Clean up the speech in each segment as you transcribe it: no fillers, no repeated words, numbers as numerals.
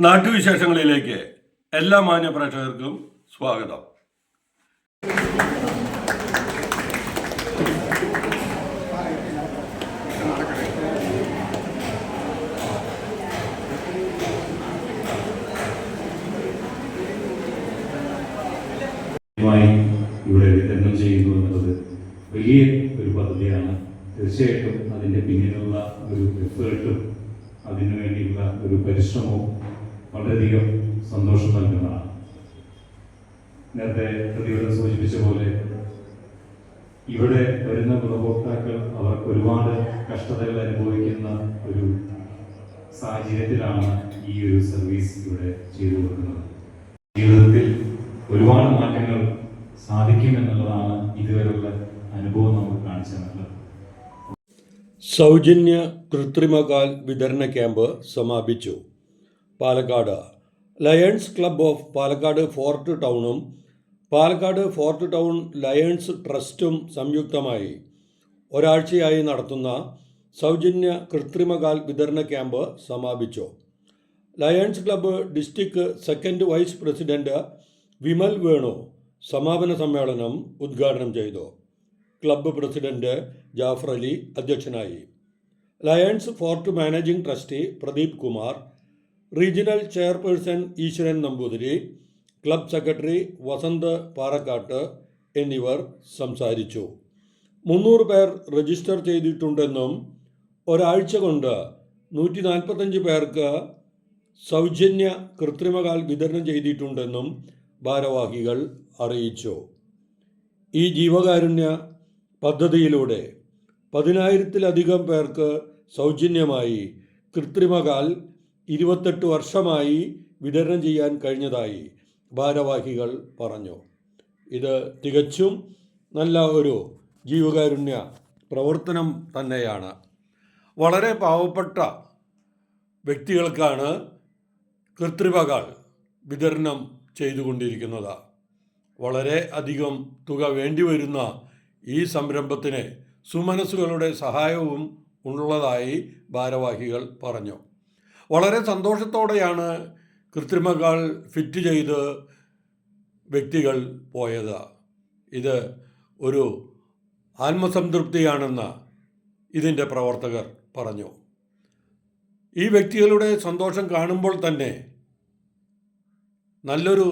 നാട്ടുവിശേഷങ്ങളിലേക്ക് എല്ലാ മാന്യ പ്രേക്ഷകർക്കും സ്വാഗതം. ഇവിടെ വിതരണം ചെയ്യുന്നു എന്നുള്ളത് വലിയ ഒരു പദ്ധതിയാണ്. തീർച്ചയായിട്ടും അതിൻ്റെ പിന്നിലുള്ള ഒരു എഫേർട്ടും അതിനു വേണ്ടിയുള്ള ഒരു പരിശ്രമവും വളരെയധികം സന്തോഷം നൽകുന്നതാണ്. നേരത്തെ പ്രതിയോട് സൂചിപ്പിച്ച പോലെ ഇവിടെ വരുന്ന ഗുണഭോക്താക്കൾ അവർക്ക് ഒരുപാട് കഷ്ടതകൾ അനുഭവിക്കുന്ന ഒരു സാഹചര്യത്തിലാണ് ഈ ഒരു സർവീസ് ഇവിടെ ചെയ്തു കൊടുക്കുന്നത്. ജീവിതത്തിൽ ഒരുപാട് മാറ്റങ്ങൾ സാധിക്കുമെന്നുള്ളതാണ് ഇതുവരെയുള്ള അനുഭവം നമുക്ക് കാണിച്ചു തന്നത്. സൗജന്യ കൃത്രിമകാൽ വിതരണ ക്യാമ്പ് സമാപിച്ചു. Palakkad lions club of Palakkad fort ടൗണും പാലക്കാട് ഫോർട്ട് ടൗൺ ലയൺസ് ട്രസ്റ്റും സംയുക്തമായി ഒരാഴ്ചയായി നടത്തുന്ന സൗജന്യ കൃത്രിമകാൽ വിതരണ ക്യാമ്പ് സമാപിച്ചു. Lions club district second vice president Vimal Venu സമാപന സമ്മേളനം ഉദ്ഘാടനം ചെയ്തു. ക്ലബ്ബ് പ്രസിഡന്റ് ജാഫർ അലി അധ്യക്ഷനായി. Lions fort managing trustee Pradeep Kumar, regional chairperson Eswaran Namboothiri, club secretary Vasanth Parakkattu എന്നിവർ സംസാരിച്ചു. 300 പേർ രജിസ്റ്റർ ചെയ്തിട്ടുണ്ടെന്നും ഒരാഴ്ച കൊണ്ട് 145 പേർക്ക് സൗജന്യ കൃത്രിമകാൽ വിതരണം ചെയ്തിട്ടുണ്ടെന്നും ഭാരവാഹികൾ അറിയിച്ചു. ഈ ജീവകാരുണ്യ പദ്ധതിയിലൂടെ 10,000-ലധികം പേർക്ക് സൗജന്യമായി കൃത്രിമകാൽ 28 വർഷമായി വിതരണം ചെയ്യാൻ കഴിഞ്ഞതായി ഭാരവാഹികൾ പറഞ്ഞു. ഇത് തികച്ചും നല്ല ഒരു ജീവകാരുണ്യ പ്രവർത്തനം തന്നെയാണ്. വളരെ പാവപ്പെട്ട വ്യക്തികൾക്കാണ് കൃത്രിമകാൽ വിതരണം ചെയ്തുകൊണ്ടിരിക്കുന്നത്. വളരെ അധികം തുക വേണ്ടിവരുന്ന ഈ സംരംഭത്തിന് സുമനസ്സുകളുടെ സഹായവും ഉള്ളതായി ഭാരവാഹികൾ പറഞ്ഞു. വളരെ സന്തോഷത്തോടെയാണ് കൃത്രിമകാൽ ഫിറ്റ് ചെയ്ത് വ്യക്തികൾ പോയത്. ഇത് ഒരു ആത്മസംതൃപ്തിയാണെന്ന് ഇതിൻ്റെ പ്രവർത്തകർ പറഞ്ഞു. ഈ വ്യക്തികളുടെ സന്തോഷം കാണുമ്പോൾ തന്നെ നല്ലൊരു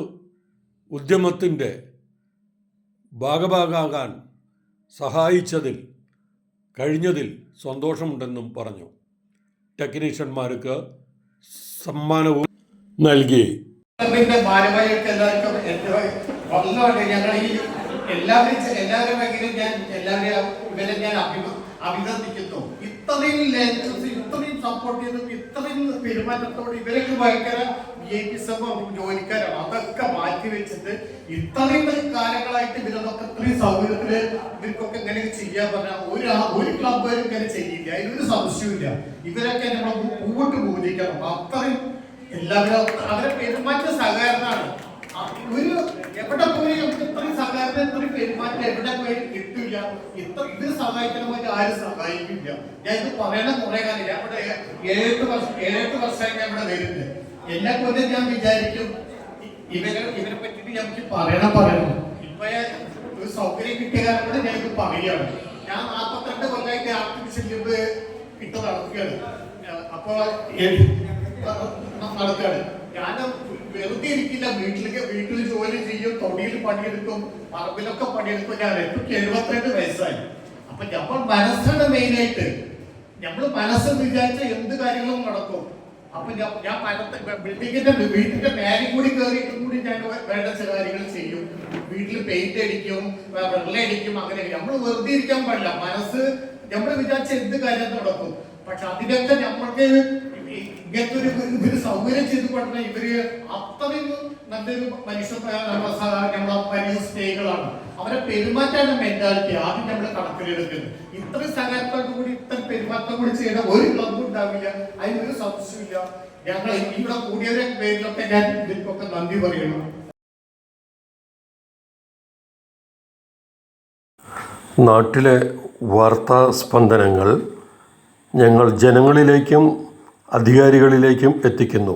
ഉദ്യമത്തിൻ്റെ ഭാഗഭാഗാകാൻ സഹായിച്ചതിൽ കഴിഞ്ഞതിൽ സന്തോഷമുണ്ടെന്നും പറഞ്ഞു. ടെക്നീഷ്യന്മാർക്ക് സമ്മാനവും നൽകി. അഭിനന്ദിക്കുന്നു. ഇത്രയും സപ്പോർട്ട് ചെയ്തു, ഇത്രയും പെരുമാറ്റത്തോട് ഇവരൊക്കെ ഭയങ്കര ജോലിക്കാരാണ്. അതൊക്കെ മാറ്റി വെച്ചിട്ട് ഇത്രയും കാലങ്ങളായിട്ട് ഇവരൊക്കെ ഇത്രയും സൗകര്യത്തില് ഇവർക്കൊക്കെ ഇങ്ങനെ ചെയ്യാൻ പറഞ്ഞാൽ ഒരു ക്ലബ്ബുകാരും ഇങ്ങനെ ചെയ്യില്ല. അതിനൊരു സംശയമില്ല. ഇവരൊക്കെ നമ്മൾ പൂവിട്ട് പൂജിക്കണം. അത്രയും എല്ലാവരും അവരെ പെരുമാറ്റ സഹകരണമാണ്. ഒരു എവിടെ പോയി നമുക്ക് ഇത്രയും സഹകരണം ഇത്രയും പെരുമാറ്റം എവിടെ പോയി കിട്ടില്ല. ഇത് സഹായിക്കണമെങ്കിൽ ആരും സഹായിക്കില്ല. ഞാൻ ഇത് പറയണ കുറെ കാലം ഞാൻ ഇവിടെ 7 വർഷമായി ഞാൻ ഇവിടെ വരുന്നത്. എന്നെ പോലെ ഞാൻ വിചാരിക്കും ഇവരെ പറ്റിട്ട് ഞങ്ങൾക്ക് പറയണം. ഇപ്പൊ ഒരു സൗകര്യം കിട്ടിയ കാരണം കൂടെ ഞാൻ ഇത് പറയുകയാണ്. ഞാൻ 42 കൊല്ലമായിട്ട് ആർട്ടിഫിഷ്യൽ ലിംബ് ഇട്ട് നടക്കുകയാണ്. അപ്പൊ നടക്കുകയാണ്. ഞാൻ വെറുതെ ഇരിക്കില്ല. വീട്ടിൽ ജോലി ചെയ്യും, തൊടിയിൽ പണിയെടുക്കും, പറമ്പിലൊക്കെ പണിയെടുക്കും. ഞാൻ എനിക്ക് 72 വയസ്സായി. അപ്പൊ നമ്മൾ മനസ്സാണ് മെയിനായിട്ട്. നമ്മൾ മനസ്സ് വിചാരിച്ച എന്ത് കാര്യങ്ങളും നടക്കും. അപ്പൊ ഞാൻ വീട്ടിന്റെ മേലെ കൂടി കയറിയിട്ടും കൂടി ഞാൻ വേണ്ട കാര്യങ്ങൾ ചെയ്യും. വീട്ടിൽ പെയിന്റ് അടിക്കും, വെള്ളയടിക്കും. അങ്ങനെ നമ്മൾ വെറുതെ ഇരിക്കാൻ പാടില്ല. മനസ്സ് നമ്മൾ വിചാരിച്ച എന്ത് കാര്യം നടക്കും. പക്ഷെ അതിനൊക്കെ നമ്മൾക്ക് ഇങ്ങനത്തെ ഒരു സൗകര്യം ചെയ്ത് കൊടുക്കുന്ന ഇവര് അത്രയും നല്ലൊരു നമ്മളെ സ്നേഹികളാണ്. അവരെ പെരുമാറ്റാണ് മെന്റാലിറ്റി ആദ്യം നമ്മൾ കണക്കിലെടുക്കുന്നത്. ഇത്രയും സഹകരണത്തോടു കൂടി ഇത്രയും പെരുമാറ്റം കൂടി ചെയ്യുന്ന ഒരു ക്ലബ് ഉണ്ടാവില്ല. അതിനൊരു സംശയമില്ല. ഞങ്ങൾ ഇവിടെ കൂടിയവരെ പേരിലൊക്കെ ഞാൻ ഇവർക്കൊക്കെ നന്ദി പറയണം. നാട്ടിലെ വാർത്താ സ്പന്ദനങ്ങൾ ഞങ്ങൾ ജനങ്ങളിലേക്കും അധികാരികളിലേക്കും എത്തിക്കുന്നു.